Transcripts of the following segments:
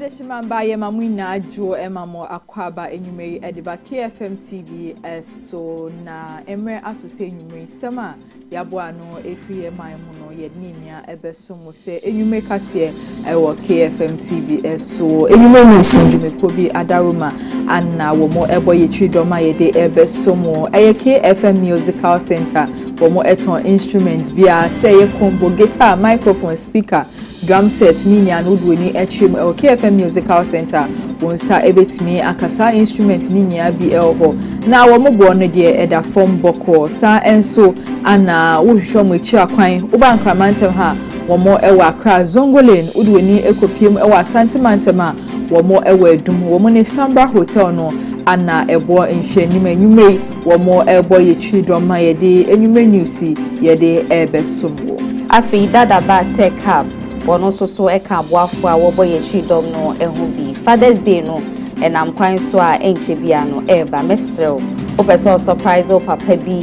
Adeshimamba ye mamwina ajo emamo akwaba enyume ediba KFM TV so na emre asose enyume sama yabo no efie man mu no yedninia ebesomo se enyume kase ewo KFM TV so enyume no sinjume kobi adaruma anna wo mo ebo ye tridoma yede ebesomo eye KFM Musical Center wo mo eton instruments bia say ye combo guitar microphone speaker drum set ni nya no do ni etrim el KFM Musical Center wonsa ebetimi akasa instrument ni nya bi elho na wo mo no de eda form boko sa enso ana wo hwehwe mo echi akwan uba nkramantem ha wo mo ewa akra zongolen udo ni ekopiem ewa asantemantam a wo mo ewa edum wo mo ne Samba Hotel no ana ebo nhwenim enyume wo mo ebo ye tridoma ye de enyume news ye de ebesomo afi dada ba tech hub bono so eka aboafo a wobo ye tridom no ehu bi Father's Day no enam kwan so a enche bia no eba mesrew opeso surprise o papa bi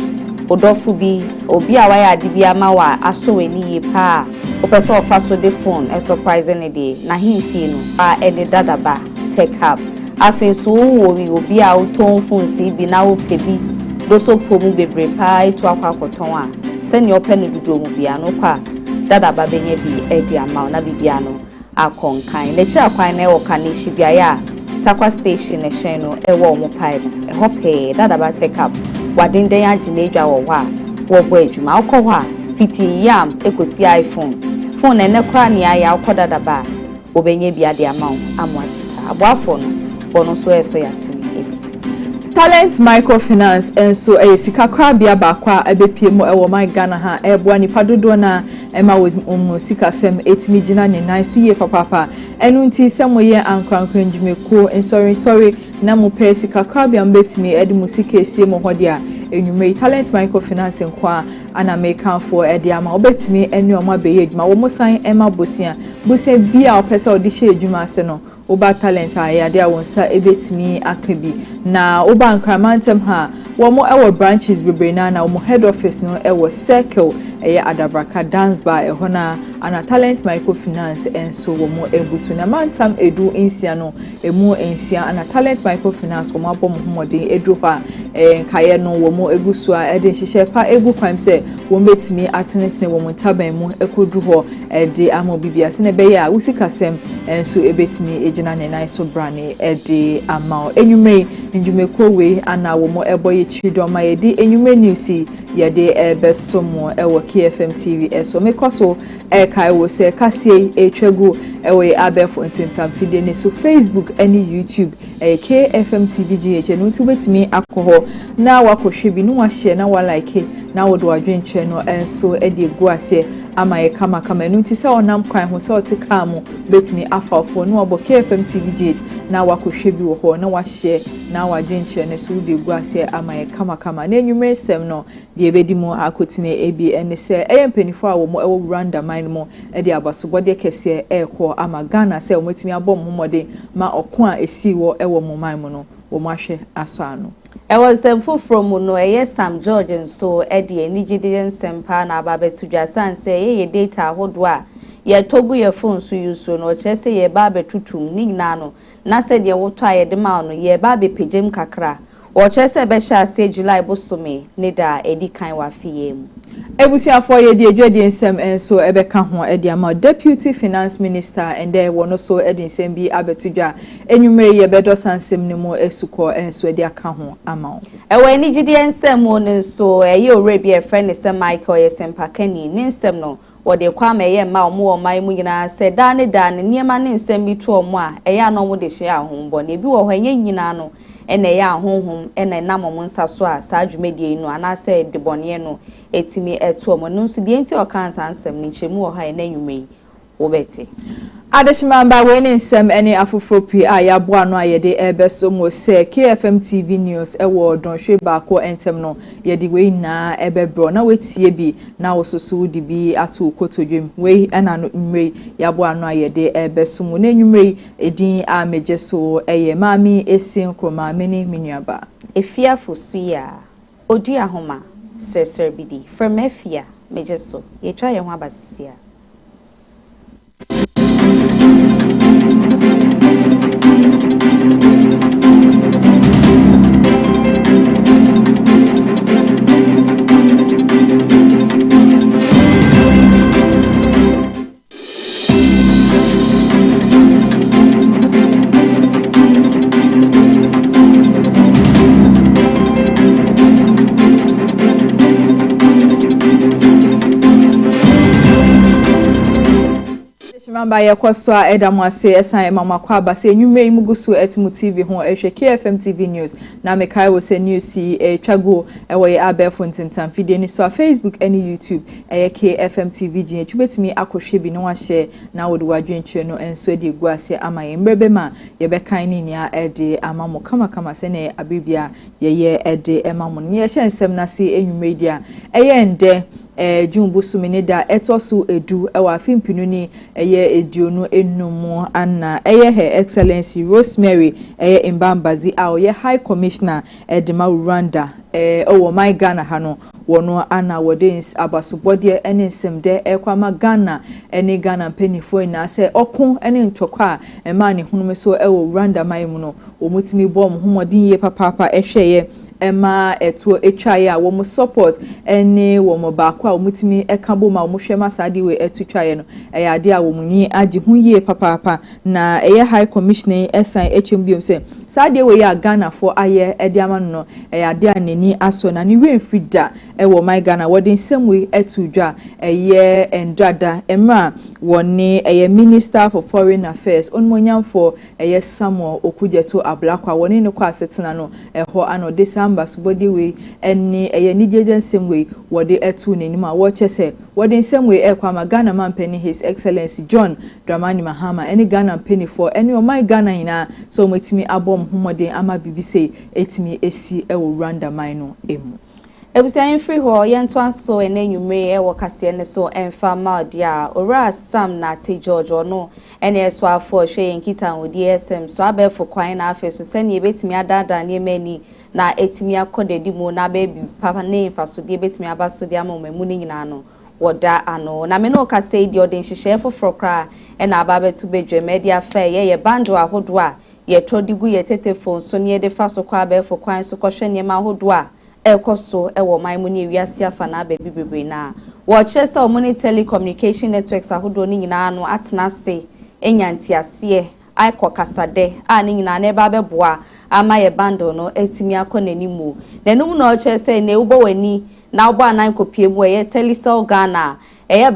odofu bi obi a waya ade bia ma wa aso weni ye pa opeso ofa so de phone e surprise ne de na himfie no a ene dada ba tech hub afi so wo wi obi a uton phone si bi na wo pebi do so pomu bebre pa itu akwakoton a se ne ope no dudu mu bia no kwa dada ba benye bi edi ama na bibia no akonkan na chi akwan na ewo kanishi bia ya takwa station e hyen no ewo mo pipe e hope dada ba take up wadenden agine edwa wo wa wo bo adwuma akọ ho fiti yam ekosi iPhone phone ene kwa ne ya akọ dada ba obenye bia de ama amwa aboafo no bono so eso yasin Talent Microfinance enso sika kwa bia bakwa ebepie mo ewo my Ghana ha ebo nipa dodo na ema wo sika sem etimi gina ne nan so ye papa enu nti sem ye ankwankwan dwumeko sorry na mo pe sika kwa bia mbetimi edi mo sika esie mo hode a enyume Talent Microfinance nkwa ana make for edi ama obetimi enu oma beye adwuma wo mo san ema bosia bia opese odihye adwuma ase no oba talent ayade awonsa ebetimi akabi na oba nkramantem ha wo mo ewo branches bebre na wo head office no ewo circle eye adabraka dance bar ehona ana Talent Microfinance enso wo mo ebutu na mantam edu insia no emu ensia ana Talent Microfinance wo mo abom homodin edu ha nkaye no wo mo egusu a ede hihye pa egu kwam se wo betimi atene wo mo taban mu ekodu ho ede amobibia se ne be ya usikasem enso ebetimi ejina ne nai so brane ede amao enyume njumeko we ana wo mo ebo ye chidoma ye di enyume news ye de ebesomo ewo KFM TV so mekoso kai wo se kasie etwegu ewo abefo intintam fide ne so Facebook any YouTube KFM TV GH no tubetimi akoho na wakohwe bi no wa share na wa like na wo do adwenche no enso ede egu ase ama ye kama enu nti se onam kwan ho se otika mu betimi afafo no obo KFM TV GH na wakohwe bi wo ho na wa share na wa dwenche ne so de egu ase ama ye kama na enyume sem no de ebedi mu akotine ebi ene se eyempenifo a wo mo ewo randa mine mo ede abasobode kese ekọ ama Ghana se omotimi abom homode ma okọ a esi wo ewo mo man mu no wo mahwe aso ano was from no Sam George and so Eddie and Nigerian Sempa na Babetudja San say ye data hodwa ye togu ye phone so use no chese ye babe tutum ni nano na said ye wotwa ye de ma no ye babe pejem kakra o chese be sha say July bosome ne da edi kan wa fie mu ebusiafo ye de adwade nsem enso ebeka ho ede ama Deputy Finance Minister and there wono so ede nsem bi abetudwa enyumere ye bedo sansem ne mo esuko enso ede aka ho ama ewe ni gide nsem no so ye orebi e friend se Michael ye sempakani ni nsem no wode kwa ma ye ma omo oman mu nyina se da ne niema ne nsem bi to omo a eya no mo de hye ahombo ne bi wo hɔ nye nyina no ene ya ahonhom ene namom nsa so a sa adwumedie no anase de bone no etimi eto omo no nso de enti o kansa ansem ni chemu o ha ene nwumei obeti Adeshimamba we ne nsem ene afofropi a ya bo ano ayede ebeso mo se KFM TV News ewo donhwe baako entem no yede we na ebebro na wetie bi na wososo di bi ato kotodwem we ena no nwumei ya bo ano ayede ebeso mo na nwumei edin a mejeso eye Maame Esi Nkrumah meni minuaba Afia Fosuah Oduahoma Sresrebidi from Afia mejeso ye twa ye ho abasisia Remember your kwaswa edamwase esan mama kwa ba se nwumre imugusu etimu TV ho ehwe KFM TV news na mekai wo se news twago ewe abefo ntintan fidie ni so Facebook any YouTube KFM TV gin twetimi akohwe bi no ahye na wode wadwenche no enso de gu ase ama yembrebe ma ye bekan ni nia ede amamo kama se ne abibia ye ede emamo ne ye hyensem na se enwumre dia ende Jumbu suminida etosu edu ewa fimpinu ni edionu enumu anna Her Excellency Rosemary Mbambazi ye High Commissioner Edema Rwanda owo my Ghana hano wono ana wodens abasobode ene nsemde ekwama Ghana ene Ghana penifo na se okun ene ntokwa ema ne hunume so ewo Rwanda maimu no omutimi bom homodin ye papa ehweye Emma eto etwaye a wo mo support ene wo mo ba kwa omutimi ekabo ma wo hwema sade we etutwaye no ade a wo munyi age hu yie papa na High Commissioner esan HMBM se sade we ya Ghana for aye ede ama no ade aneni aso na ne we frida wo my Ghana wodin semwe etudwa endrada emra woni Minister for Foreign Affairs onmonyam for Samuel Okujeto Ablakwa woni ne kwa asetena no ho ano Somebody we any Nigerian same way what they etu nenima watch say what in same way kwama Ghana man penny His Excellency John Dramani Mahama any Ghana penny for any of my Ghana ina so metimi abom humode ama BBC etimi esi ewo Rwanda mino emu Ebusian free ho yento aso enenwumre ewo kase ne so emfa madia ora Sam na te George ono ene eso afo hwe nkita wodi SM so abefo kwan na afi so sene ebetimi adada ne mani na etimi akodedi mu na baby papa ne faso de betimi abaso de amamu ni nyina no woda ano na me no kase di odin hihye foforo kra e na ababetu bedwe media fair ye bando ahodo a ye todigu ye tetefon so ne de faso kwa abefo kwan so kohwe ne ma ahodo a ekoso ewo maimu ni wiase afa na baby bebre na wo chese omuni telecommunication networks ahodo ni nyina no atena se enyantiase aiko kasade a ni nyina na ba beboa ama ye bando no etimi akonanimu nenum no chese ne ubo wani na ubo anan kopie mu ye telecel Ghana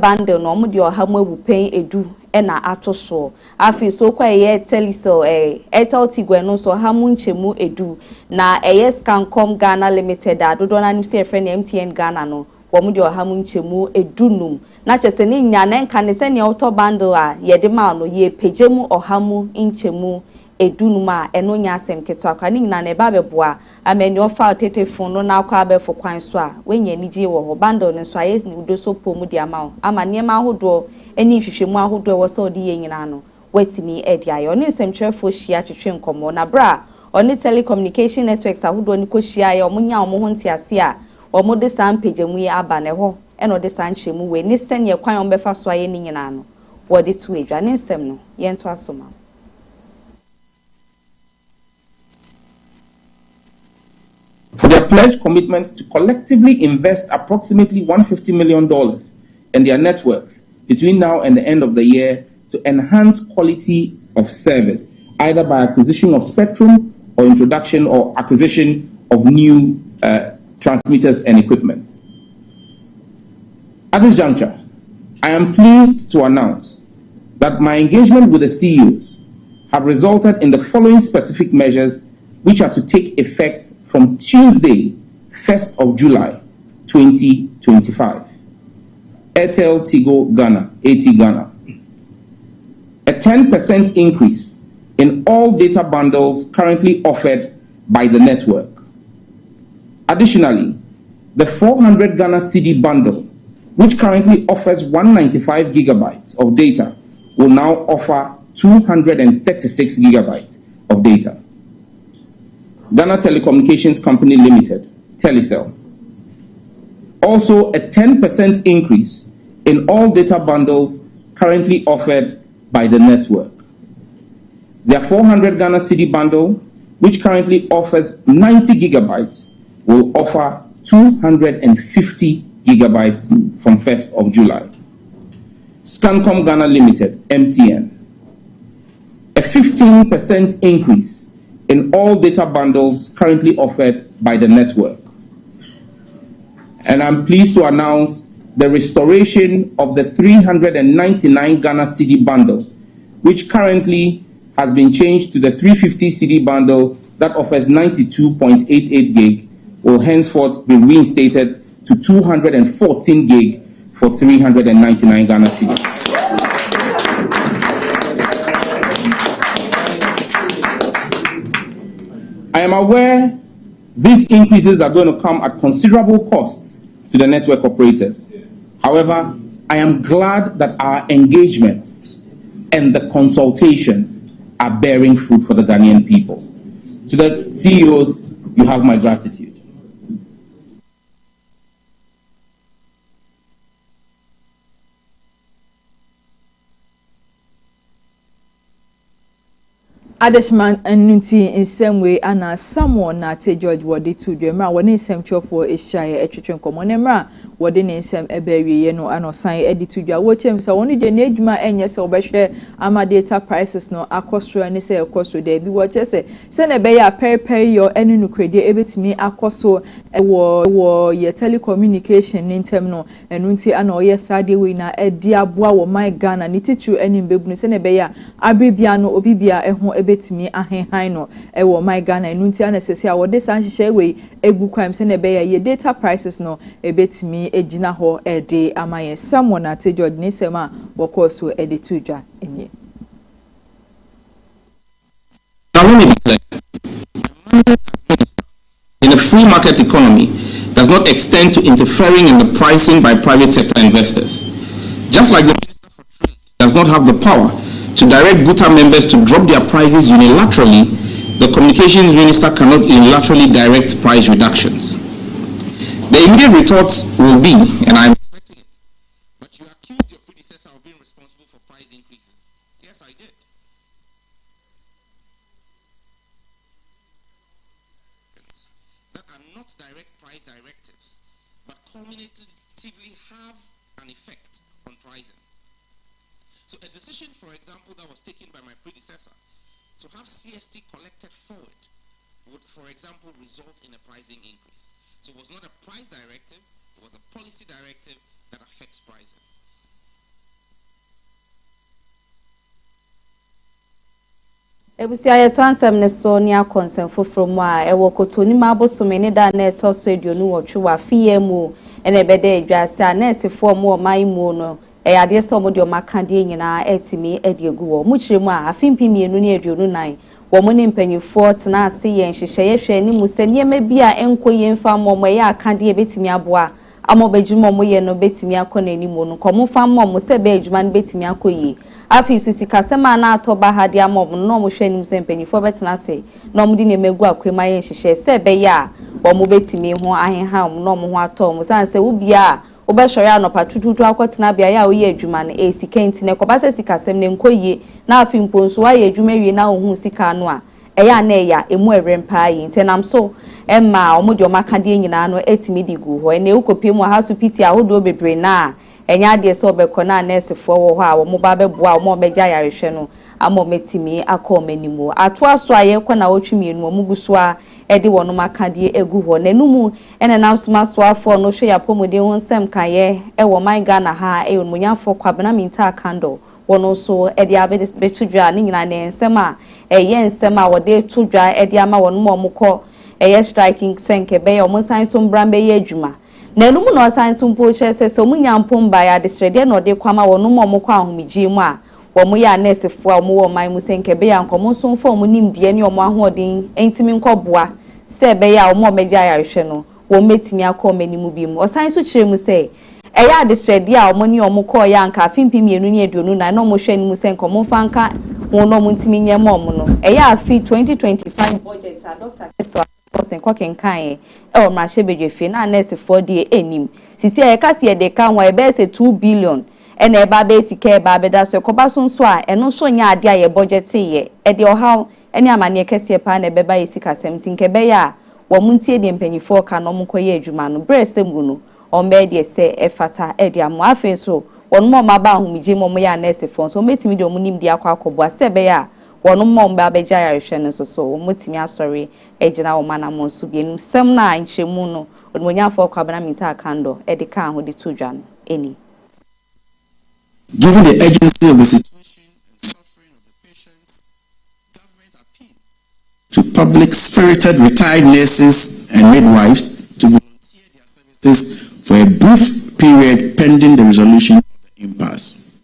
bando no mu de ohamu ebupen edu na atoso afi so kwa ye telecel etel tigwe no so hamu nchemu edu na Scancom Ghana Limited adodo na nim se friend MTN Ghana no wo mu de ohamu nchemu edunum na chese ni nya na nka ne se ne auto bando a ye de ma no ye pejemu ohamu nchemu edunuma eno nya asem keto akra ni na ne ba beboa ameni ofa tetefon no na akwa abefo kwan so a wenye nigye wo ho bando ne so aye ni udo so pomu di ama ne ma ahodo eni hwehwemu ahodo wo so di ye nyina no wetimi edi ayo ne nsem twerefo hia twetwe nkomo na bra oni telecommunication networks ahodo ni ko hia ye omunya omo ho ntiase a omo de sam pejemu ye aba ne ho eno de san hwemu we ni senye kwan ombefa so aye ni nyina no wo de tu edwa ne nsem no ye nto asoma. For their pledged commitment to collectively invest approximately $150 million in their networks between now and the end of the year to enhance quality of service, either by acquisition of spectrum or introduction or acquisition of new transmitters and equipment. At this juncture, I am pleased to announce that my engagement with the CEOs have resulted in the following specific measures which are to take effect from Tuesday, 1st of July, 2025. Airtel Tigo Ghana, AT Ghana. A 10% increase in all data bundles currently offered by the network. Additionally, the 400 Ghana CD bundle, which currently offers 195 gigabytes of data, will now offer 236 gigabytes of data. Ghana Telecommunications Company Limited, Telecel. Also, a 10% increase in all data bundles currently offered by the network. Their 400 Ghana CD bundle, which currently offers 90 gigabytes, will offer 250 gigabytes from 1st of July. Scancom Ghana Limited, MTN. A 15% increase in all data bundles currently offered by the network. And I'm pleased to announce the restoration of the 399 Ghana cedi bundle, which currently has been changed to the 350 cedi bundle that offers 92.88 gig, will henceforth be reinstated to 214 gig for 399 Ghana cedis. I am aware these increases are going to come at considerable cost to the network operators. However, I am glad that our engagements and the consultations are bearing fruit for the Ghanaian people. To the CEOs, you have my gratitude. Adeshman Nunti in some way and someone na te George Wadi to Jemra when in some cho for a shy a chicken common emra what in some a berry no and sign edit to your watch him so only the Nejma and yes or share ama data prices no across and say across to there be what you say send a bay a pay your any no credit able to me across so a war your telecommunication in terminal and Nunti and or yes Saturday winner a dear boy my gun and it teach you any baby send a bay a abibiano obibia a betimi ahenhan no ewo my Ghana enunti anesese a wode san hye we egu kwam se na be ye data prices no ebetimi egina ho ede amaye someone at George Nisema wokoso ede tudwa enye. Now let me be clear. In a free market economy does not extend to interfering in the pricing by private sector investors. Just like the Minister for Trade does not have the power to direct GUTA members to drop their prices unilaterally, the Communications Minister cannot unilaterally direct price reductions. The immediate retort will be, and I'm expecting it, but you accused your predecessor of being responsible for price increases. Yes, I did. That are not direct price directives, but cumulatively have an effect on pricing. So a decision, for example, that was taken by my predecessor to have CST collected forward would, for example, result in a pricing increase. So it was not a price directive, it was a policy directive that affects pricing. Ebusia yeto ansem ne so ni akonsem foforo mu a ewo kotoni mabosome ne da na eto so eduonu wotwe wa fie mu ene ebede adwase a nesefo mu o man mu no ade so mo de o makande nyina etimi ade egu wo mu kiremu a afimpimienu ne aduonu nan wo mo ne mpanyifo tena ase ye nhyehyeye hwe ni mu se niema bi a enkoye mfa mo ye akande e betimi aboa amo badwuma mo ye no betimi akona ni mu no komo fa mo se be adwuma no betimi akoyi afi su sikasema na atoba hade amom no mo hwe ni se mpanyifo betena ase no mo di ne megu akwema ye nhyehyeye se be ya wo mo betimi ho ahenha no mo ho ato mo san se wo bia obeshore anopa tututu akotena bia ya oye adwuma no esika ntine kobase sikasem ne nkoye na afi mponso wa ye adwuma wie na ohun sika no a eya na eya emu erempa yi ntenam so emma omodi omakade nyina no etimi digu ho ene ukopemu hasu piti ahodo bebre na enya de so obekọ na nesefo wo ho a wo ba beboa wo megya yarehwe no amo metimi akomanimo atoa so aye kọ na otwemienu omuguso a edi wono makade egu ho nanumu ene namsoma so afọ no hwe yapomode wonsem kaye ewo man Ghana ha eyomunyafo kwabena minta kando wono so edi abede betudwa ni nyina ne nsem a eye nsem a wode tudwa edi ama wono momukọ eye striking senke be yo monsan so mbrambe ye adwuma nanumu no san so mpo chese so munyampomba ya distrede no de kwama wono momukọ ahomigi mu a womo ya nesefo a womo wo man mu senke be ya nkomo so mfo mo nimde ne omo ahoden entimi nkoboa se be ya womo megya yarehwe no wo metimi akomanimu bi mu osan so kiremu se eya distrede a womo ne omo ko ya nka afimpimienu ne aduonu na no mo hwe ni mu senke omo fanka wono mo ntimi nyem omo no eya afi 2025 budget a Dr. Keswa senko kenkan o ma shebedwefe na nesefo de enim sisi e ka se de kan wa e be se 2 billion ene eba be sika eba beda so koba so nso a eno so nya ade a ye budget ye e de ohaw ene amane kese pa na beba ye sika 17 kebe ya wo muntie de mpanyifo ka no mkoye adwuma no bresem no o mbe de se e fata e de amo afen so wonu mo maba ahumije mo ya nurse fon so metimi de omunim de akwa sebe ya wonu mo mba abegya yarehwe no so motimi asori ejina wo mana mo so bienu sem na nchemu no onwonyafo kwabana minta kando e de ka ho de tudwa no any. Given the urgency of the situation and suffering of the patients, government appealed to public-spirited retired nurses and midwives to volunteer their services for a brief period pending the resolution of the impasse.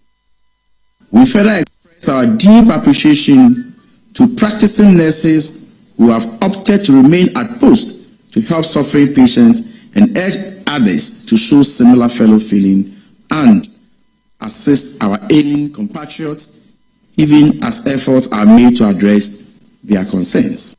We further express our deep appreciation to practicing nurses who have opted to remain at post to help suffering patients and urge others to show similar fellow feeling and assist our ailing compatriots, even as efforts are made to address their concerns.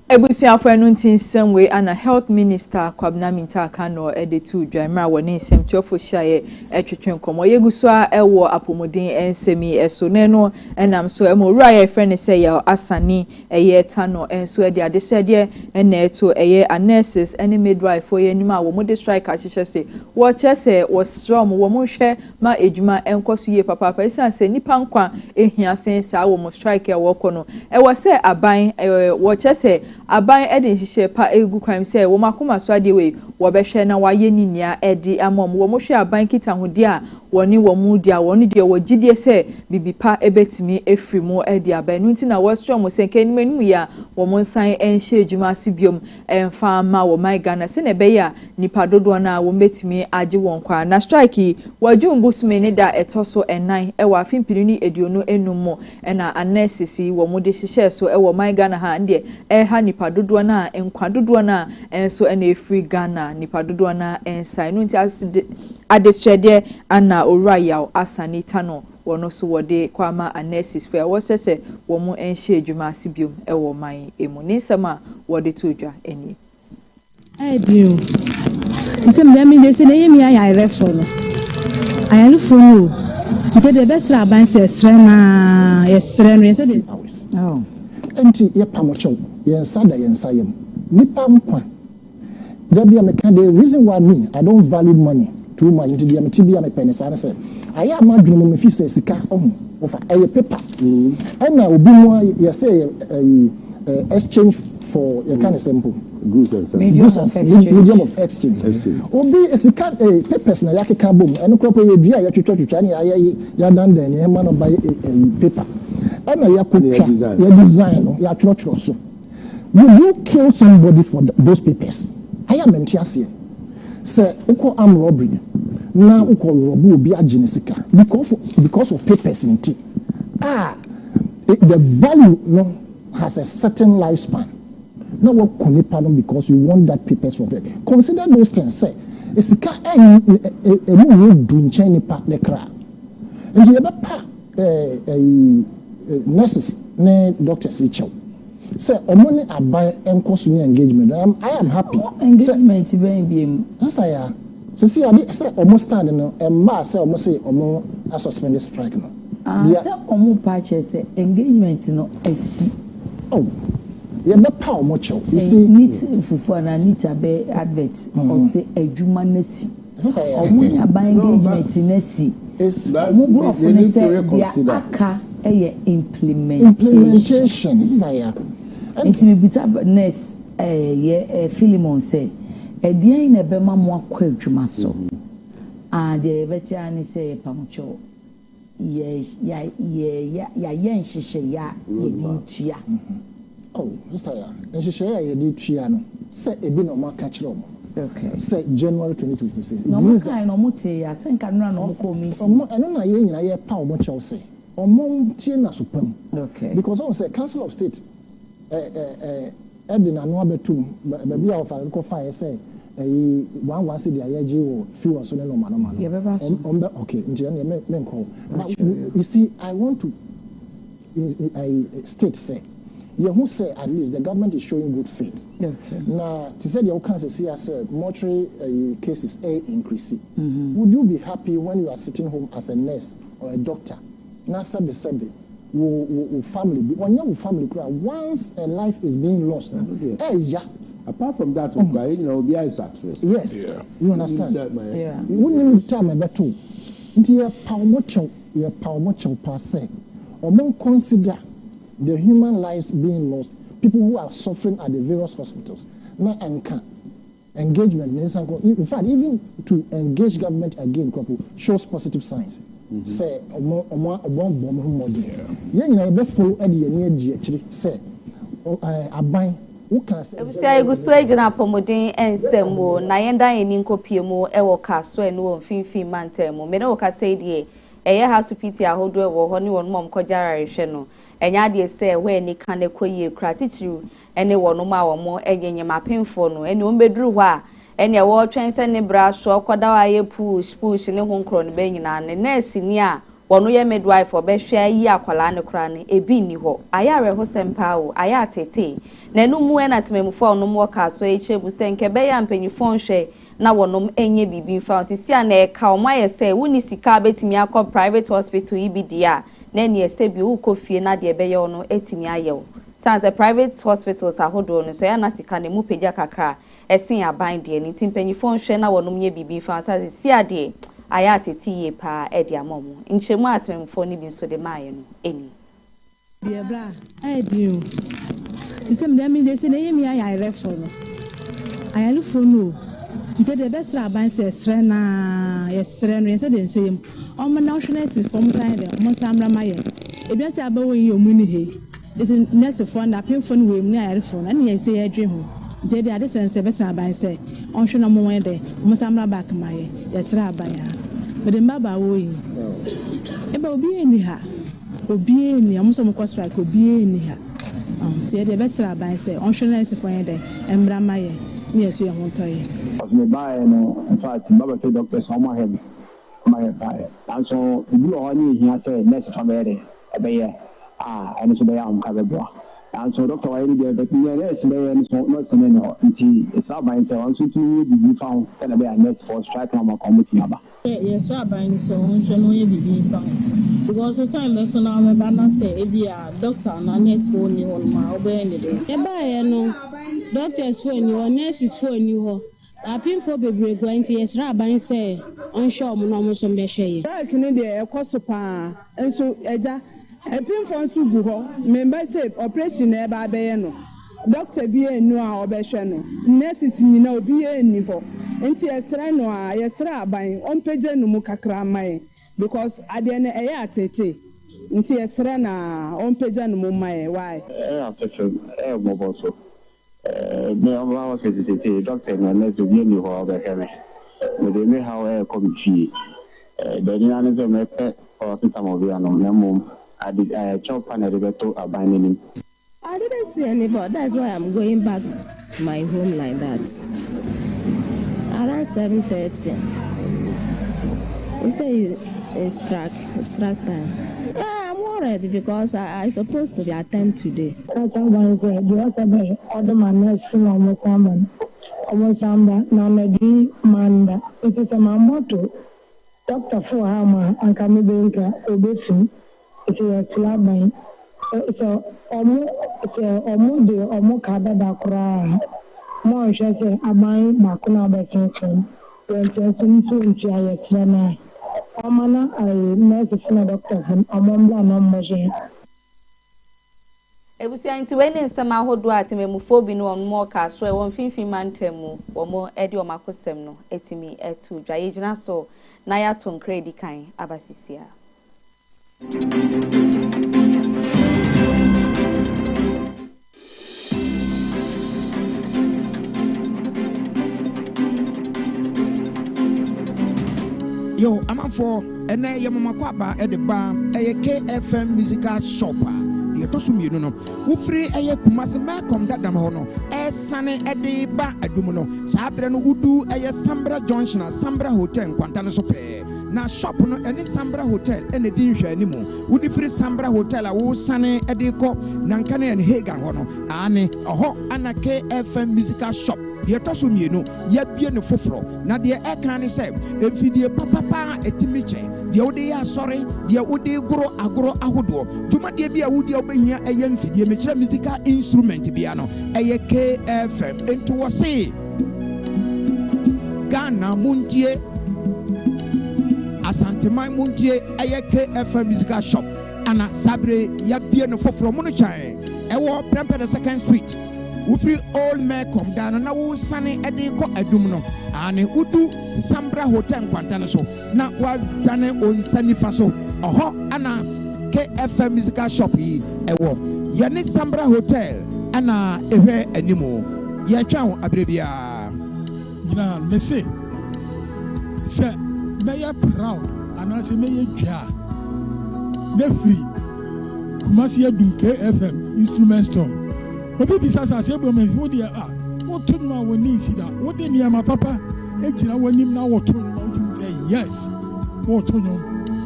Ebusiafo enu nsɛm we ana health minister Kwabena Mintaka no edetu dwamra woni nsɛm twofo hyae etwetwe nkomo yeguso a ewo apomodin ensemi eso ne no enam so emowura ye friend say ya asani eye tano enso ede ade sede ena eto eye nurses ene midwife for ye nima wo mode strike ahyehyɛ se wo chese wo strom wo mo hwɛ ma edwuma enkoso ye papa isan se nipa nkwa ehia sen sa wo mo strike e wo kono e wo se aban wo chese aban ede hihye pa egu kwam se wo makoma so ade we wo behwe na waye ninia ede amom wo mo hwe aban kita hode a woni wo mu dia woni de wo gidie se bibipa ebetimi efri mu ede aban nti na wo strom se nke ni mu ya wo mo nsan enhye adwuma sibiom emfa ma wo my Ghana se ne be ya nipa dodo na wo betimi age won kwa na strike wajumbu sumeni da etoso enan e wa afimpiri ni eduonu enum na anesisi wo mo de hihye so e wo my Ghana ha nde e ha nipa dodo na enkwa dodo na enso ena efri Ghana nipa dodo na ensan no nti adesrede ana oraya asanita no wono so wode kwama anesis fair wo sese wo mu enhye adwuma asibiom e wo man emu ni nsema wode todwa eni dio isem dem dey say na yemi aya election no aya lu funu nje de besra ban se sre na yesre no yese de oh enti ye pamocho ye nsada ye nsayem nipa nkwa there be a kind of reason why me I don't value money too much into the MTB and penny say I am madwene me fi say sika ofa a paper and na obi mo ye say exchange for a kind of simple medium of exchange obi esika papers na yakeka bom eno kropo ye dua ya twetwa ne ya dandan ne ma no buy paper and na yakotwa ya design no ya twetwa so would you kill somebody for those papers I am entiase say uko arm robbery na uko robu obi agene sika because of papers in tea the value no has a certain lifespan. Now what pardon because you want that papers from it. Consider those things. Say, it's a car doing Chinese part the crowd. And you ever pa nurses, ne doctors each out. Say, money I buy and cost me engagement. I am happy. Engagement is very bien. Yes, I am. So see, I say almost standing and ma say almost say almost a suspended strike no. Say almost purchase engagement no see. Oh, you be power much. You see, need fufu and need a be adverts or say a jumanesi. Or when you buy engagement nesi. It's that we need to reconsider. Aka implementation. This is here. It may be nurse. Philemon say. A dear in a bema more quail to my soul. And the veteran say pamucho. Yes, yen she ya ye oh, sister, and she share ye did triano. Say a bin of my catch room. Okay. Say January 2026. No more kind of muti, I think I run on call me. I don't know yen I power much I'll say. Or Montiana Supem. Okay. Because I say Council of State Edina no betum, baby of a fire say. One city I few so no man. Okay, you see, I want to state say you who say at least the government is showing good faith. Okay. Now, to say your cancer see as mortuary cases increasing. Would you be happy when you are sitting home as a nurse or a doctor? Now, sabe family, when your family once a life is being lost, apart from that, you know, the eyes access. Yes, you understand. Yeah. You wouldn't tell me about two. Dear Palmocho, passe. Or more consider the human lives being lost people who are suffering at the various hospitals. Now, engagement, in fact, even to engage government again, shows positive signs. Say, follow say, I go so ejina pomodin ensemo na yenda eni nkopie mu e wo kaso enu won finfin mantemu me na wo ka say die eye hospital ahodo e wo ho ne won mom kojara rehwe no enya de say we eni kan ekoyie kra titiru ene wono ma wo mo enyenye mapemfo no ene ombeduru ho a ene wo twen se ne bra so koda wa ye push ne ho nkro ne be nyina ne nurse ni a wono ye midwife obehwe yi akwala ne kra ne ebi ni ho ayare ho sempa wo aya tete na enu mu na tememfo no mo ka so echebu se nke be ya mpanyifo nhwe na wonom enye bibi fa sisi a na e ka omo ye se woni sika betimi akọ private hospital ibidia na ne ese bi ukofie na de be ye ono etimi ayewo sanse private hospitals ahodo no so ya na sika ne mu peja kakra esin aban de ni timpanyifo nhwe na wonom nye bibi fa sisi ade aya tete ye pa e de amomo nchemu atememfo ni bi so de maye no eni de bra e dio isem dem dey say na yemi ayare for no ayare for no nte de best aban se sre na yesre no yese de nsem o mo na nationality from side mo samra maye ebi se abawo yi omuni he is next for na pin for no we mu ayare for na ne yese yadwe ho nte de ade sense best aban se on hwe na mo wen de mo samra back maye yesre aban ya but dem baba wo yi eba obi eni ha obi eni amuso mo kwa strike obi eni ha tie de besra ban say on shonense for yede embra maye ni esu ye hontoye of me buy no in fact baba to doctor so ma heavy my buy and so you o ni hia say nurse for me de ebe and so be am ka bebo and so doctor why dey but me nurse be so not see me no nti isra ban say on so to be found say na be nurse for strike na ma community aba yes aban so on so no ye bibi found because the time person na me ba na say ebia doctor na nurse for ni on ma obe ni de e ba ye no doctors for ni or nurses for ni ho apin for bebre go nti yesra ban say on show mo no mo so be hwe ye ni de e koso pa enso eja apin for nso gu ho member say operation e ba be ye no doctor bi enu a obehwe no nurses ni na obi eni fo nti yesra no a yesra ban on peje no mu kakra mai because ade na eya atete nti yesra na on peja no mu mai why asefem mo boso me am was to say doctor na nurse obi eni ho obehwe me de me how come fee the ni say me pe hospital obi ano na mum chop panel de to abandoning. I didn't see anybody. That's why I'm going back to my home like that. Around 7:30. We say it's track time. Yeah, I'm worried because I supposed to be attend today. Catch up on say you say other manners from almost na medi manda. It is a mamoto. Dr. Fohama and Kamibenka obefin. It is slabine. So omo kada da kura mo hwe se aban makuna besenken wente sunsu ntia yesra na amana ai nurse funa doctor fun omombla no moje ebusia nti weni nsema hodo atememufo bi no on mo ka so e won finfin mantemu wo mo edi o makosem no etimi etu dwa yegina so na ya ton credit kan abasisia Yo, I'm up for and I am Makwaba at the bar, a KFM musical shopper. The Tosumi, no, who free a Kumasima come that Damono, a sunny at the bar at Dumuno, Sabran Udu, a Sambra Junction, Sambra Hotel, Quantana Sope. Now shop no any Sambra Hotel and the Dinja anymore. Would the free Sambra Hotel a wo sunny at the co Nankane and Hagan Hono, Annie, a hawk and a KFM musical shop. Ye Tosumi, no, yet be no fofro. Now the air can say, if you papa a timiche, the Odea sorry, the Ode grow agro ahudo. Tuma de be a woody over here a young figure musical instrument piano, a KFM into a say Ghana Muntie. Asante mai muntie ayeke FM musical shop ana sabre ya bie no foforo mo no chan ɛwɔ Prempeh the second street wofiri old Melcom down na wo sane ɛde kɔ adum no ane udu Sambra Hotel Nkwanta so na wadane onsa nifa so oho ana KFM musical shop yi ɛwɔ yɛne Sambra Hotel ana ehwɛ animo yɛtwa ho abrebia gina mese se meye proud ana se meye dwa nefri kumasi adum KFM instrument store obi bisa sa se bo menfi wodi woto no woni sida wodi niam papa ejina wonim na woto no wotu say yes woto no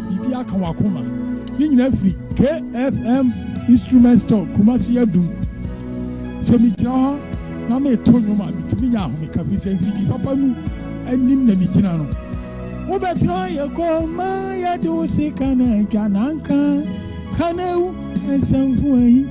bibi aka wakoma ni nyina firi KFM instrument store kumasi adum se mi jina ho na me to no ma bitimi nya ho me kafi se fidi papa nu anim na mi jina no wo betro ye ko ma ya do se kana jananka kana u ensamfu ayi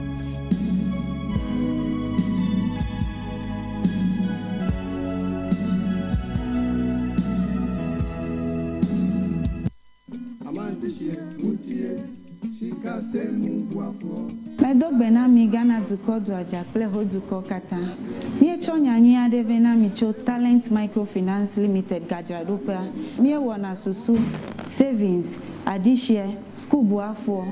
Medo benami Ghana duko do ajakple ho duko kata. Mie cho nyanyi ade venami cho Talent Microfinance Limited gajadopa. Mie wana susu savings, adishie, school buafo,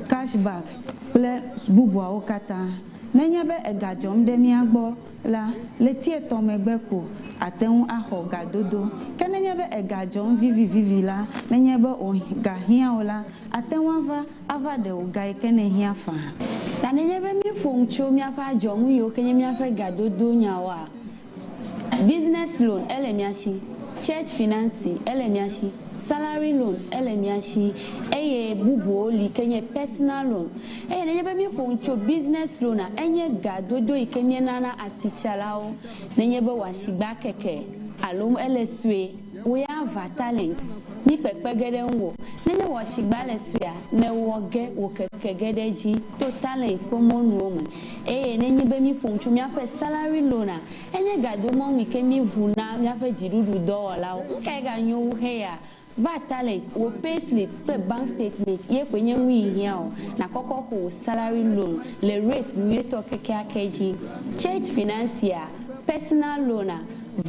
cashback, ple bubua okata. Nenyebe egajom de miagbo la letie tomegbeko aten aho gadodo kenenyebe egajom vivi la nenyebe ogahia ola aten ava de ogai kenehia fa tanenyebe mi foncho mi afa jom yo kenyemi afa gadodo nyawa business loan elemiashi church financing elemiashi salary loan elemiashi eye bubu li kenye personal loan nenyebe mi poncho business loan enye gadodo ikemie nana asichalao nenyebe washigba keke alum eleswe we have talent mi pepegede nwo nenye washigba leswe ne woge wokekegedeji to talent pomonu omu nenyebe mi poncho mi afa salary loan enye gadomo mi kemi vuna mi afa jirudu dola nkega nyo heya va talent wo pay slip pay bank statement ye kwenye wi hia o na kokoko salary loan le rate ni to keke akeji church financier personal loan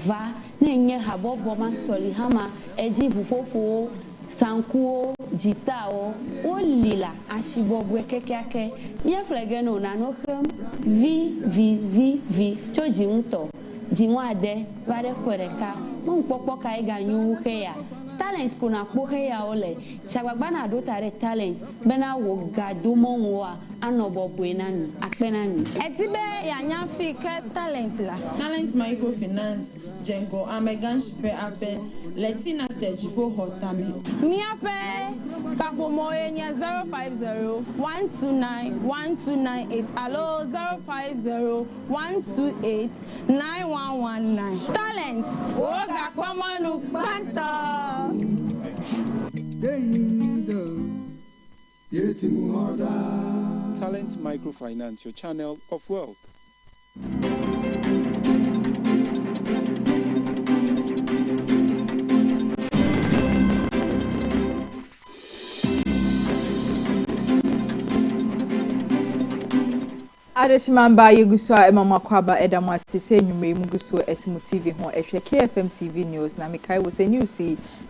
va nenye habobo masoli hama eji bufofo sankuo jitao olila ashibobwe keke ake mie flegeno na no hem v choji nto jinwade bare koreka mo popo kai ganyu heya talent kuna kpohe ya ole chagbagba na do tare talent bena wo gado monwa anobo buenami akpenami etibe ya nyafi ke talent la Talent Microfinance Jengo Amegan Shpe Ape Letina Tejibo Hotame miape kapomo enya 050-129-1298 alo 050-128-9119 talent woga kwamanu kwanto Talent Microfinance, your channel of wealth. Adeshimamba yeguswa mama kwaba edamu asise nyume muguso etimu TV ho ehwe KFM TV news na mikai wo se news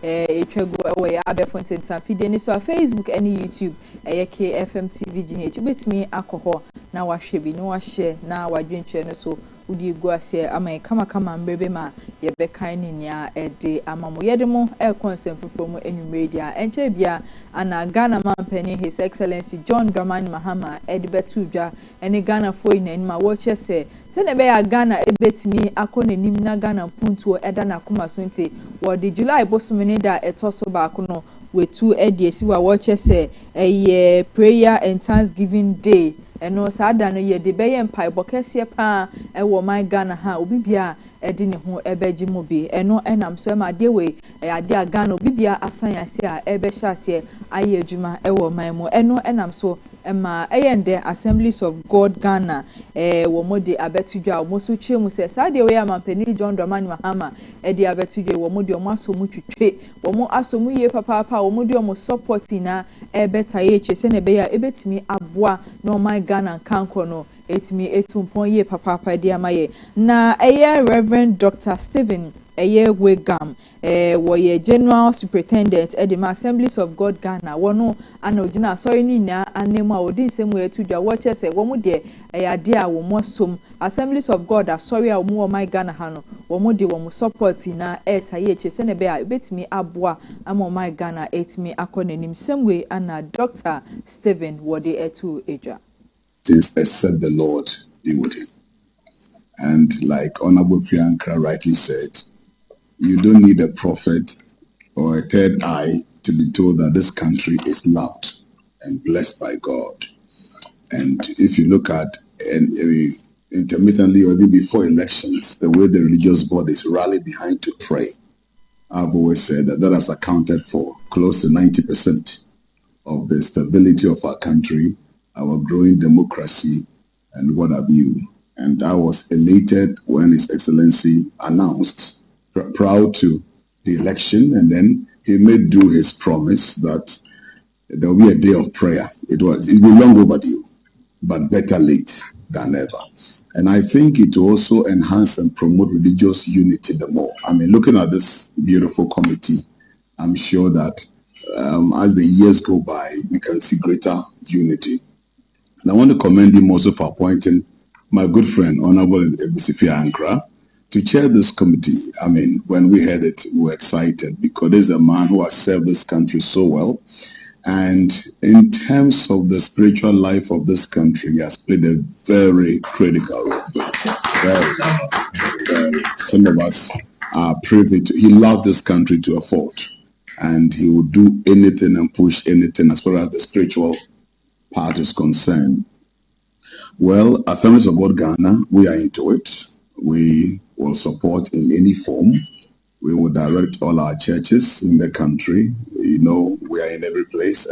etwago ewe ya abefonten tamfide ni so Facebook any YouTube KFM TV GH betimi akoho na wahwe bi ni wahye na wadwentwe no so udi egu ase ama kama mbrebe ma yebekan ni nya ede amamo yedemo konsem mu enwumre dia enche bia ana Ghana mampani His Excellency John Dramani Mahama edibetu dwa ene Ghana foi na ma woche se ne be ya Ghana ebetimi akonenim na Ghana puntuo eda na koma so nti wodi July bosomene da etoso ba kono wetu ediesi wa woche se prayer and Thanksgiving day eno saada no ye de beye mpai bokese pa ewo my Ghana ha obi bia edi ne ho ebeji mu bi eno enam so ma de we ade a Ghana obi bia asan ase a ebe hya ase aye adwuma ewo man mu eno enam so ema eyende Assemblies of God Ghana wo mode abetudwa wo so twe mu se saade we amampani John Dramani Mahama edi abetudwa wo mode o maso mu twetwe wo mo aso mu ye papa wo mode o mo support na ebeta ye che se ne be ya ebetimi aboa no my Ghana kanko no etimi etumpon ye papa di amaye na Reverend Dr. Stephen Wegam wo ye General Superintendent at the Assemblies of God Ghana wono ana ogina sorry ni na anemu a odin semu etu dwa wo chese wo mu de ade a wo mosom Assemblies of God sorry a wo my Ghana ha no wo mu de wo support na eta ye chese ne be a betimi aboa ama my Ghana etimi akonanim semwe ana Dr. Stephen wo de etu edwa except the Lord be with him. And like Honorable Afia Nkrumah rightly said, you don't need a prophet or a third eye to be told that this country is loved and blessed by God. And if you look at intermittently or even before elections, the way the religious bodies rally behind to pray, I've always said that that has accounted for close to 90% of the stability of our country, our growing democracy, and what have you. And I was elated when His Excellency announced, proud to the election, and then he made do his promise that there will be a day of prayer. It's been long overdue, but better late than never. And I think it will also enhance and promote religious unity the more. I mean, looking at this beautiful committee, I'm sure that as the years go by, we can see greater unity. And I want to commend him also for appointing my good friend, Honorable Afia Nkrumah, to chair this committee. I mean, when we heard it, we were excited because there's a man who has served this country so well. And in terms of the spiritual life of this country, he has played a very critical role. Very. Some of us are privy to, he loved this country to a fault. And he would do anything and push anything as far as the spiritual part is concerned. Well, Assemblies of God Ghana, we are into it. We will support in any form. We will direct all our churches in the country. You know, we are in every place.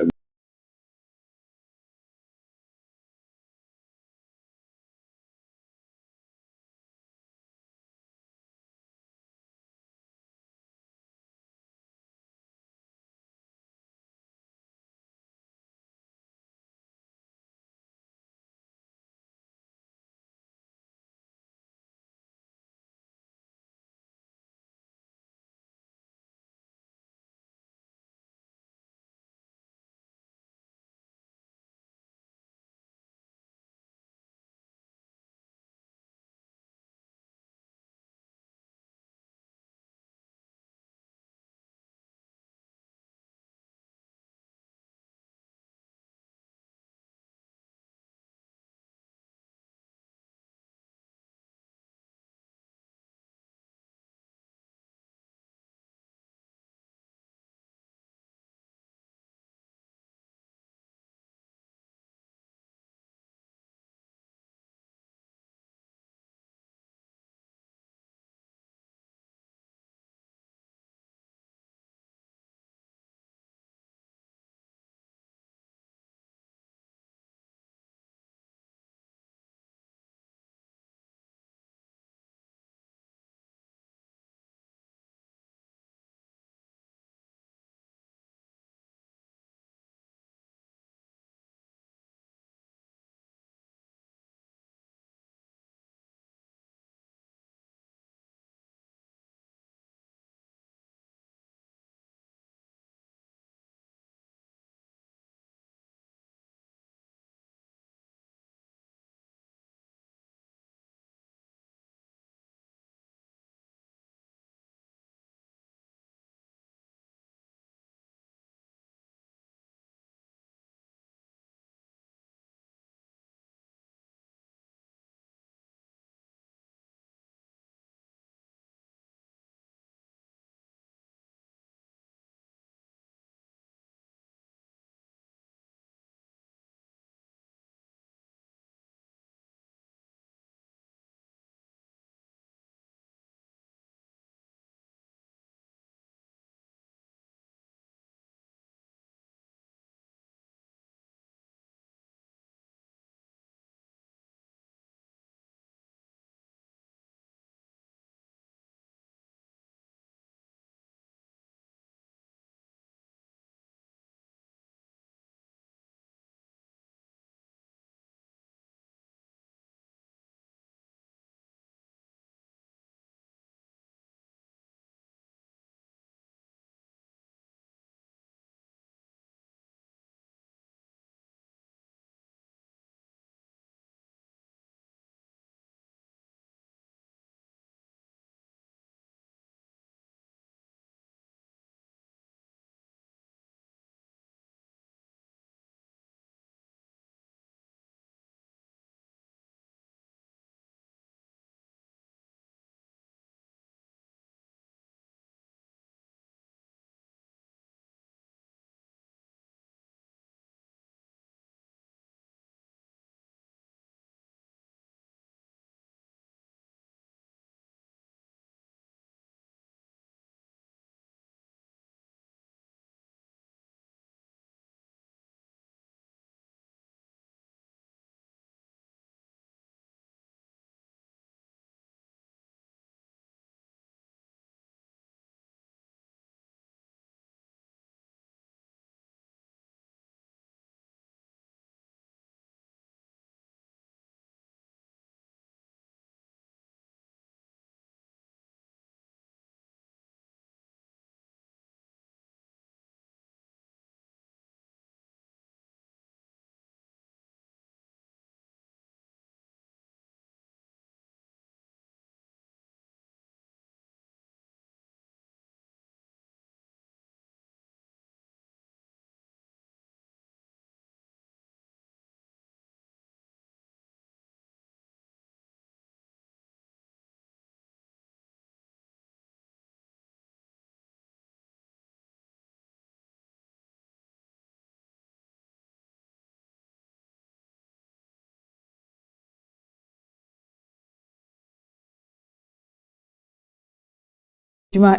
juma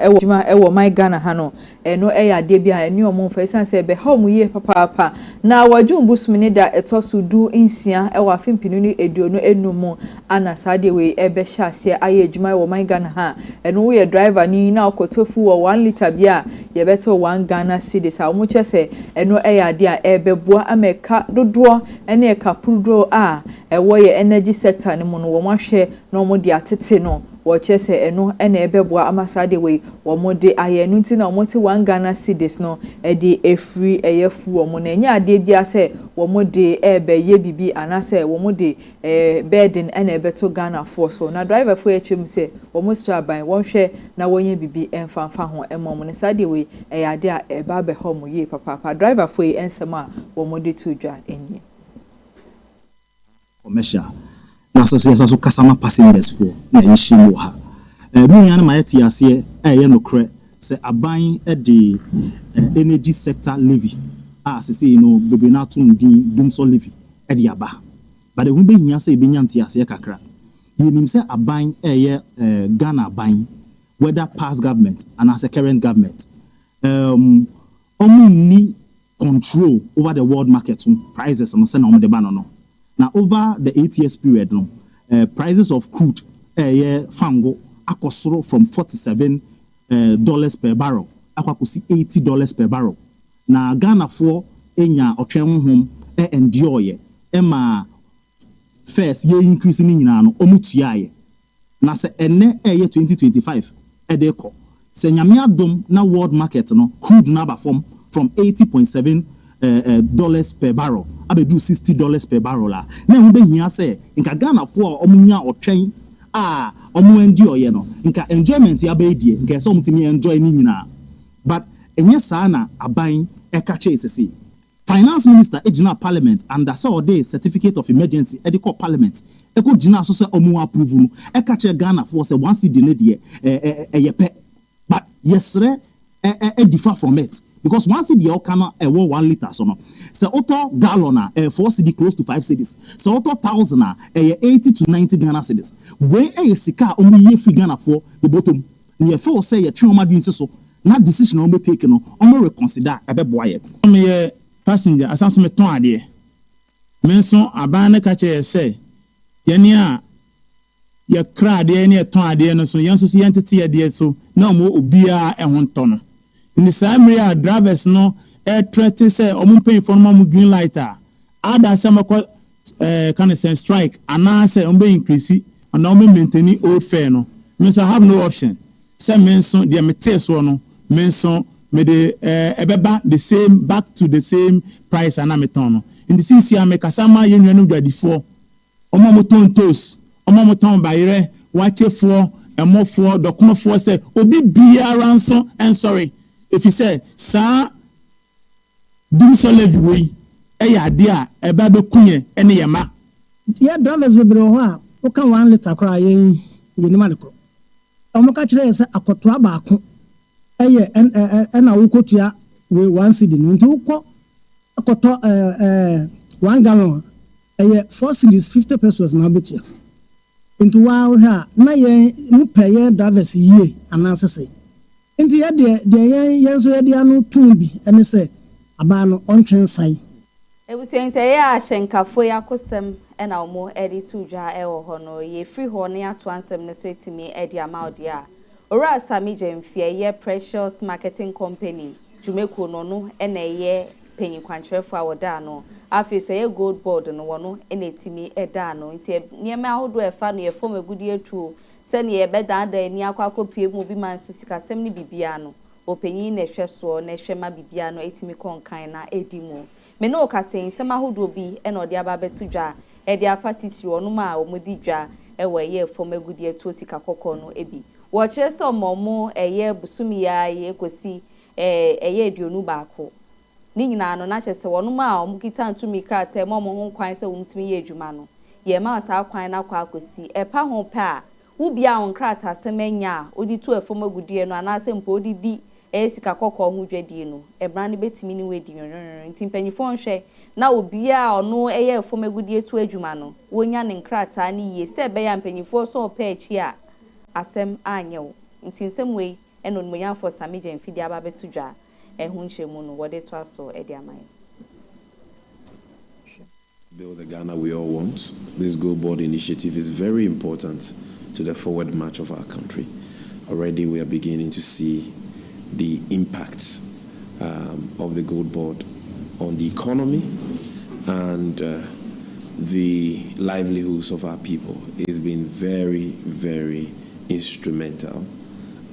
ewo my Ghana hano no eya de bia eni omo fa esan se be ha omo ye papa na wajun busumini da etosu du insia ewo afimpinu ni eduonu enumu ana sade we ebe sha se aye juma ewo my Ghana ha eno we driver ni na okotofu wo 1 liter bia ye beto 1 Ghana cedis a omo chese eno eya de a ebeboa ameka dodo ene eka prudo a ewo ye energy sector ni mu no wo mahwe na omo de atete no Watches eno ene ebeboa amasade we womode ayenu nti na omote 1 Ghana cedis no edi efri eyefu womo na nya ade bia se womode ebe ye bibi anase womode burden ene ebeto Ghana for so na driver for etwem se womo straban wonhwe na wonye bibi emfanfa ho emom ne sade we eyade a eba be homo ye papa driver for ensema womode tudwa enye commercial na so kasama passengers for na yishimo ha mu yana mayeti ase nokre se aban de energy sector levy say no bebe na to ndin dumso levy de aba but the be hia say be nyante ase kakra yenim se aban Ghana aban whether past government and as a current government ni control over the world market prices no se na om de ba no. Now, over the 8 years period, prices of crude fango akosoro from $47 per barrel, akwakusi $80 per barrel. Now, Ghana for enya otwem home endure ema first year increase ni nyina no omutuaye. Na se ene 2025 edeko. Se nyame adom na world market no crude na ba from $80.7 dollars per barrel abedu $60 per barrel la na hu be hia se nka Ghana fo omunya otwen omu endure ye no nka enjoyment ya be die nka so mutimi enjoy ni nyina but enye saa na aban ekache isese finance minister ejina parliament and that's all day certificate of emergency ediko parliament eko jina so se omu approve no ekache Ghana fo se one cedi ne de yepe but yesre differ from it. Because once the okana 1 liter so no so auto gallon 4 cedi close to 5 cedis so auto 1,000 80 to 90 Ghana cedis when sika omu ye free Ghana for the bottom ye feel say ye twa omadwin so na decision o take no o reconsider ebeboa ye me passenger asanso me ton ade me so aban na ka che say ye ne a ye kra ade ne ton ade no so yan so ye ntete ye de so na mo obia ehonto no in the same area drivers no threaten say omo pay for no green light ada some can say strike and I say omo increase and omo maintain old fare no means I have no option say mention the metes no mention me the ebeba the same back to the same price and ameton no in the CC America sama yenwanu dwadi for omo moton toast omo moton bayre wache for emo for dokono for say obi biara nso and sorry if you say sa dum so levy we ade a eba be kunye ene yema ya drivers be bro ho a o kan 1 liter kra yen yenima ne kro o mo ka kire se akoto abaako na wo kotua we 1 cedi no nti ko akoto 1 gallon 4 cedis 50 pesos na betia nti wa ha na ye mu pay drivers yie anasese nti ya de yenso ya de anu tumbi ene se aba no ontwensai ebusense ya ahyenkafo yakosem ena omo edi tudwa ewo ho no ye free ho ne ato ansem ne so etimi edi amaudi a ora sami jemfie ye Precious Marketing Company jumeko no no ena ye penyi kwantrefo awoda no afi so ye gold board no wono ena etimi eda no nti niema ahodo efa no ye fom agudi etuo se ne ye beda da ni akwakopie mu bi man so sikasem ne bibia no openyi na hweso na hwema bibia no etimi konkan na edimu me no kasen sema ahodo bi ena odi aba betudwa edi afatiti wono ma omodi dwa ewe ye fom agudi etuo sika kokko no ebi wo kire se omomo eye busumi ya ye kosi eye eduonu baako ni nyina no na kyese wono ma omukita ntumi krata momo ho kwan se wumtimi ye adwuma no ye ma sa kwan na kwa akosi epa ho pa ubia on krata semenya odi tu efom agudie no anase mpo odi di sika kokko ho dwadi no ebra ne betimi ni wedi nti mpanyifo nhwe na obia ono eye efom agudie tu adwuma no wonya ne krata ni ye se be ya mpanyifo so opa achi a asem anyew nti nsem we and on Moyan for Samija and Fidia Babetudra, and Hunchemun, what they toss so Ediamai. Build the Ghana we all want. This Go Board initiative is very important to the forward march of our country. Already we are beginning to see the impact of the Gold Board on the economy and the livelihoods of our people. It's been very, very instrumental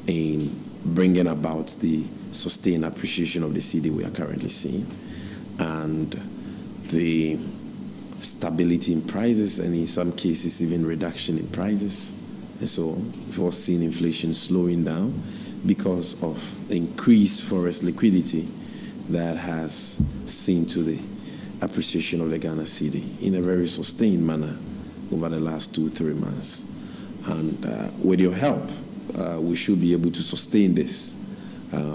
in bringing about the sustained appreciation of the cedi we are currently seeing and the stability in prices and in some cases even reduction in prices. And so we've all seen inflation slowing down because of the increased forex liquidity that has seen to the appreciation of the Ghana cedi in a very sustained manner over the last 2-3 months. And with your help, we should be able to sustain this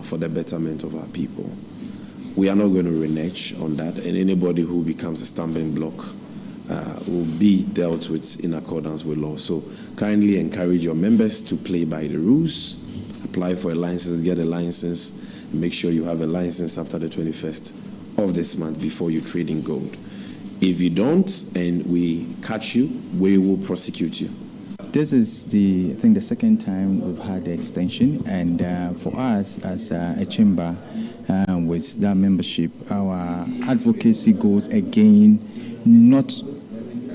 for the betterment of our people. We are not going to renege on that, and anybody who becomes a stumbling block will be dealt with in accordance with law. So kindly encourage your members to play by the rules, apply for a license, get a license, and make sure you have a license after the 21st of this month before you trade in gold. If you don't and we catch you, we will prosecute you. This is I think the second time we've had the extension, and for us as a chamber with that membership, our advocacy goes again not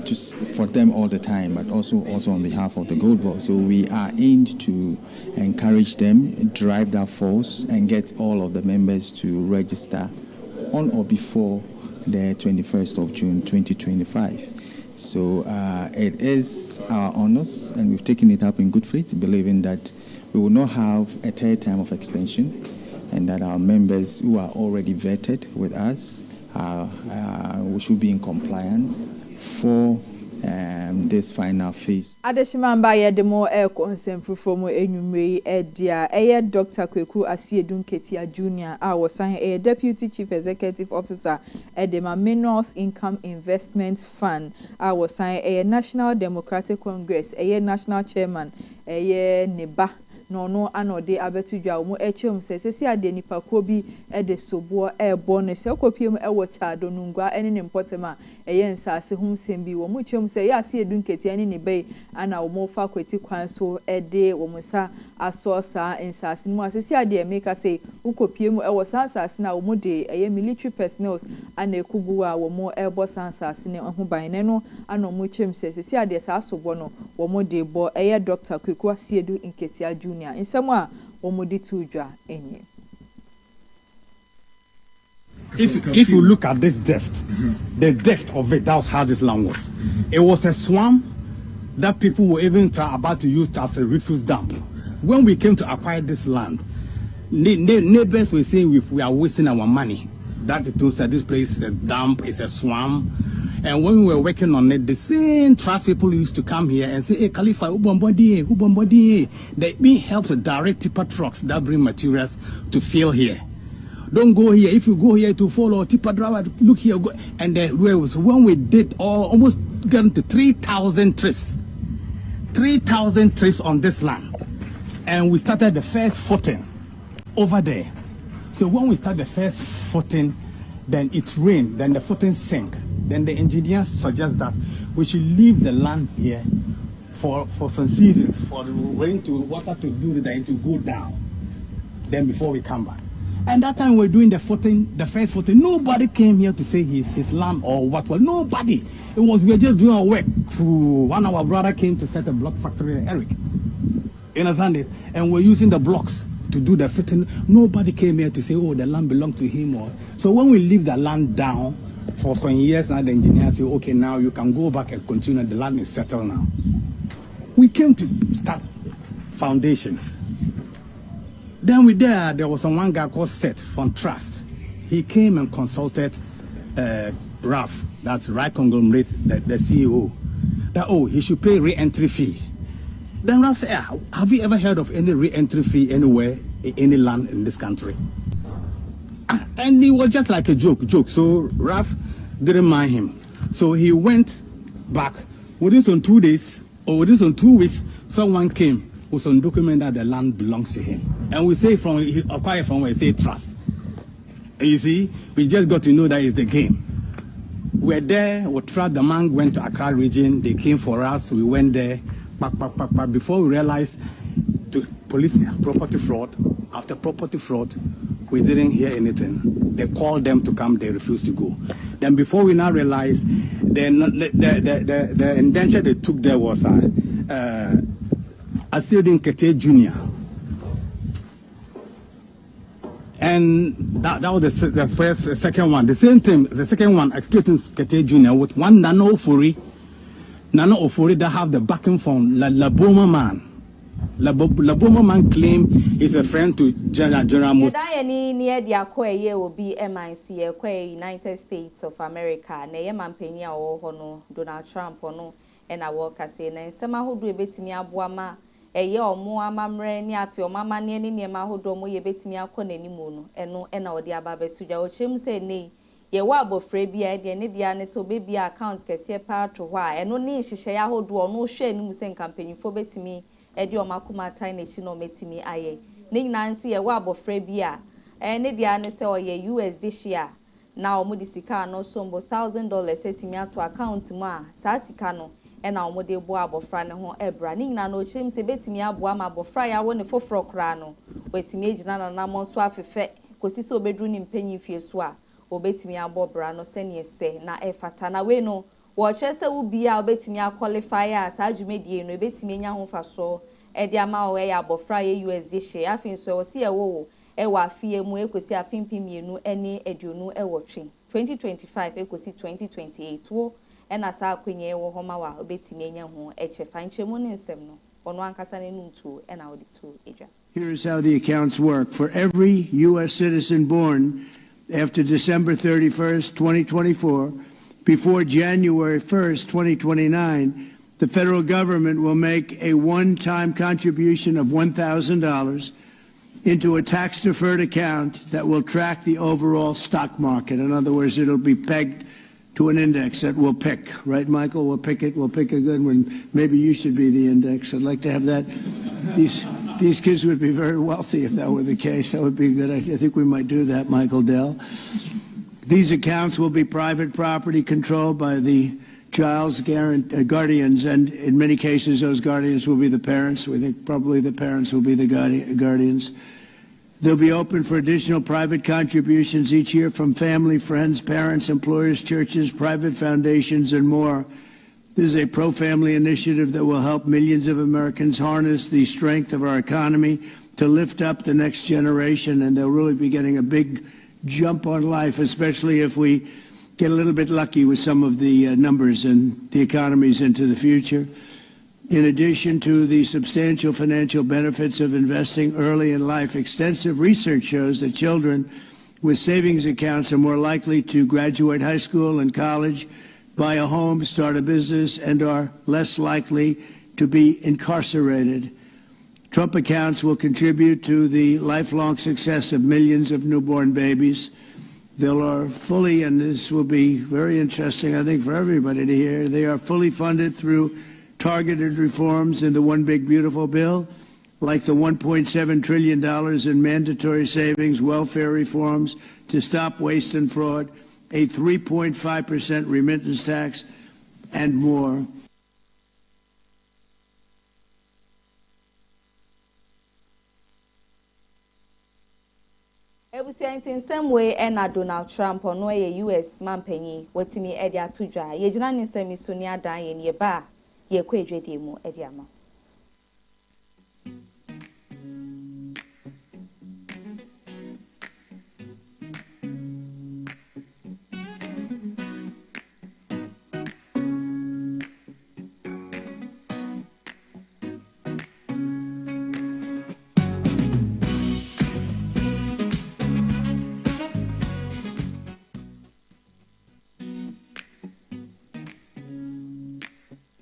just for them all the time, but also on behalf of the Gold Board. So we are aimed to encourage them, drive that force, and get all of the members to register on or before the 21st of June 2025. So it is our honors, and we've taken it up in good faith, believing that we will not have a third time of extension, and that our members who are already vetted with us we should be in compliance for this final phase. Adeshimamba ye demo consent from enyumre edia Dr. Kweku Asiedu Nketia Jr. was a Deputy Chief Executive Officer at the Minerals Income Investment Fund. Was a National Democratic Congress, a National Chairman, a Neba. No anode abetudwa omo echum se ade nipa ko bi de sobo bonus ekopiem ewo chado nungwa ene ne mpotema eye nsase hum sembi wo mu chem se ya se edu nketi ene ne bei ana omo fa kweti kwan so de wo musa asosa nsase mu asese ade emeka se ukopiem ewo sansase na omo de eye military personnel ana ekugu a wo mo ebo sansase ne ho ban ne no ana omo chem se ade sa sobo no wo mo de bo eye Dr. Kweku Asiedu Nketia Junior in somewhere omodi tudwa enye. If you look at this depth, the depth of it, that's how this land was. It was a swamp that people were even about to use as a refuse dump. When we came to acquire this land, neighbors were saying we are wasting our money. That it was that this place is a dump, it's a swamp. And when we were working on it, the same trust people used to come here and say, hey, Khalifa, Ubambodi. They being helped to direct tipper trucks that bring materials to fill here. Don't go here. If you go here to follow tipper driver, look here. Go. And when we did almost getting to 3,000 trips. 3,000 trips on this land. And we started the first footing over there. So when we started the first footing, then it rained, then the footing sank. Then the engineers suggest that we should leave the land here for some seasons, for the rain to water to do that, to go down. Then before we come back. And that time we were doing the first footing, nobody came here to say his land or what. Well, nobody. We were just doing our work. One of our brother came to set a block factory, Eric. You understand it? And we're using the blocks to do the fitting. Nobody came here to say, oh, the land belongs to him. So when we leave the land down, for some years now, the engineers say, okay, now you can go back and continue. The land is settled now. We came to start foundations. Then there was one guy called Seth from Trust. He came and consulted Ralph, that's Right Conglomerate, the CEO, that, he should pay re-entry fee. Then Ralph said, have you ever heard of any re-entry fee anywhere, in any land in this country? And it was just like a joke. So Ralph didn't mind him. So he went back. Within some 2 days, or within some 2 weeks, someone came with some document that the land belongs to him. And we say from acquire from where we say trust. And you see, we just got to know that it's the game. We're there, we tracked the man, went to Accra region, they came for us, we went there, before we realized to police property fraud. After property fraud, we didn't hear anything. They called them to come, they refused to go. Then before we now realized, the indenture they took there was Asildin Kete Jr. And that was the second one. The same thing, the second one, Asildin Kete Jr. with one Nano Ofori that have the backing from Laboma man. Laboma man claim is a friend to General Moses. Near the Akwe will be MIC, United States of America, Neyeman Pena or Hono, Donald Trump or no, and I walk as and some who do a bit me abuama, a year or more, mamre, near your mamma, near my hodomo, ye bet me a con any moon, and no, and our dear Babes to your chim say nay. Ye wabo Frebia, the Nidiane, so baby accounts can see a part to why, and no need she shall hold no share no campaign for bet me. Edi omakuma tiny chino metimi aye. Ning Nancy a wabo Frebia. Ene diane se oye US this year. Now mudisika no sombo $1,000 setting out to account ma. Sasikano. And now mode boabo frane hon ebra. Ning na no chim se betimi abua ma bofra ya wone fofro krano. Wetimi ejina na namon so afefe. Kosi so bedru ni mpenyi fie so a. Obetimi abobra no sene se na efata na we no. Watchese ubia obetimi a qualifier as adwumedie no ebetimi nya ho faso e dia ma o ya bofra ye USD share afin so se e wo e wa afie mu ekosi afin pimienu ene eduonu e wotwe 2025 ekosi 2028 wo e na sa akwenye wo homa wa obetimi nya ho e che fanchemu ne nsem no ono ankasa ne nuntu e na oditu eja. Here's how the accounts work. For every US citizen born after December 31st, 2024, before January 1st, 2029, the federal government will make a one-time contribution of $1,000 into a tax-deferred account that will track the overall stock market. In other words, it'll be pegged to an index that we'll pick. Right, Michael? We'll pick it. We'll pick a good one. Maybe you should be the index. I'd like to have that. These kids would be very wealthy if that were the case. That would be good. I think we might do that, Michael Dell. These accounts will be private property controlled by the child's guardians, and in many cases, those guardians will be the parents. We think probably the parents will be the guardians. They'll be open for additional private contributions each year from family, friends, parents, employers, churches, private foundations, and more. This is a pro-family initiative that will help millions of Americans harness the strength of our economy to lift up the next generation, and they'll really be getting a big jump on life, especially if we get a little bit lucky with some of the numbers and the economies into the future. In addition to the substantial financial benefits of investing early in life, extensive research shows that children with savings accounts are more likely to graduate high school and college, buy a home, start a business, and are less likely to be incarcerated. Trump accounts will contribute to the lifelong success of millions of newborn babies. They are fully, and this will be very interesting, I think, for everybody to hear, they are fully funded through targeted reforms in the One Big Beautiful Bill, like the $1.7 trillion in mandatory savings, welfare reforms to stop waste and fraud, a 3.5% remittance tax, and more. In some way, and Donald Trump or no US man penny, what to me Edia to dry. Ye Janan semi Sonia dying ye bar, ye quadre demo Ediama.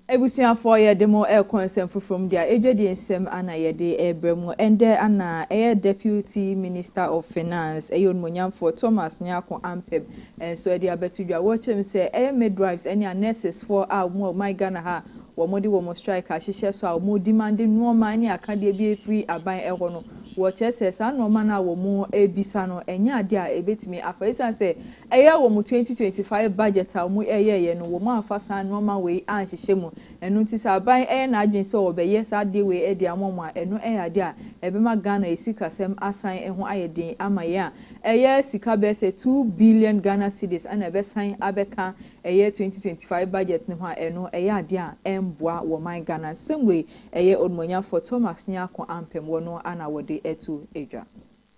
Ebusiafo ye demo consent from dia ejedi ensem ana ye de ebremu ende ana deputy minister of finance eyon monyamfo Thomas Nyako Ampem enso e dia betudwa watchem say midwives any nurses for our my Ghana ha wo mo de wo mo strike ahihye so a wo demanding no man ni akade bi free aban eho no wo chese sa no man na wo mo ebisa no enya ade a ebetimi afaisa se eye wo mo 2025 budget a wo eye no wo mo afasa no man we anhihye mu enu ti sa aban na adwen se wo beye sa de we e de amoma enu ade a ebema Ghana esikasem asan eho ayedin amaya eye sika be se 2 billion Ghana cedis ana be san abeka eye 2025 budget ne ho eno eye ade a emboa wo man Ghana same way eye odmonya for Thomas Nyako ampem wono ana wode etu edwa.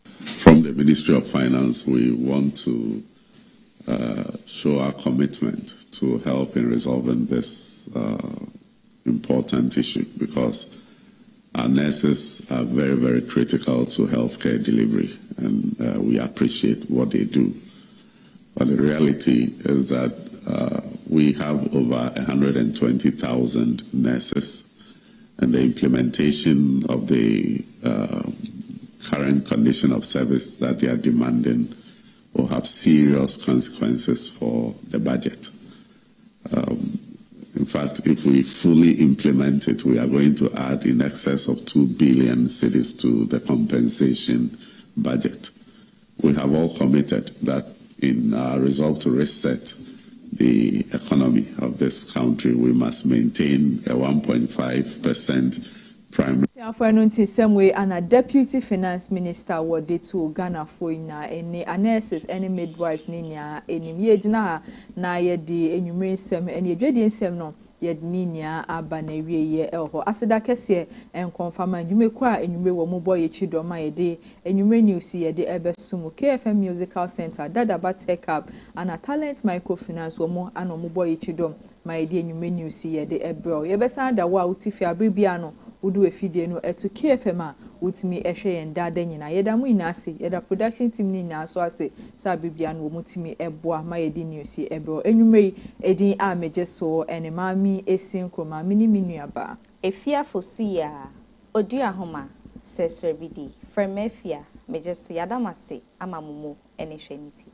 From the Ministry of Finance, we want to show our commitment to help in resolving this important issue, because our nurses are very, very critical to healthcare delivery, and we appreciate what they do. But the reality is that we have over 120,000 nurses, and the implementation of the current condition of service that they are demanding will have serious consequences for the budget. In fact, if we fully implement it, we are going to add in excess of 2 billion cedis to the compensation budget. We have all committed that in our resolve to reset the economy of this country, we must maintain a 1.5% primary. Same way, and a deputy finance minister were to Ghana for any nurses, any midwives, Nina, any Yejna, na yedi, enumerate some, any dreading some no. Yed ninia abane ye elho aseda kese en confirm anwume kwa enwume wo mo boy chidoma yede enwume news yede ebesumu KFM Musical Center Dadaba Tech Hub and Talent Microfinance wo mo ano mo boy chidom ma yede enwume news yede ebro yebesa da wa utifi abribia no udu efide no etu KFM a utimi ehwe yen dada nyina yeda mu ina ase yeda production team ni na so ase sa bibia no wo mutimi eboa ma yede news ebro enwume edin a meje so ene Maame Esi Nkrumah mini minuaba Afia Fosuah Oduahoma Sresrebidi from Afia meje so yadamase amamumo ene hweniti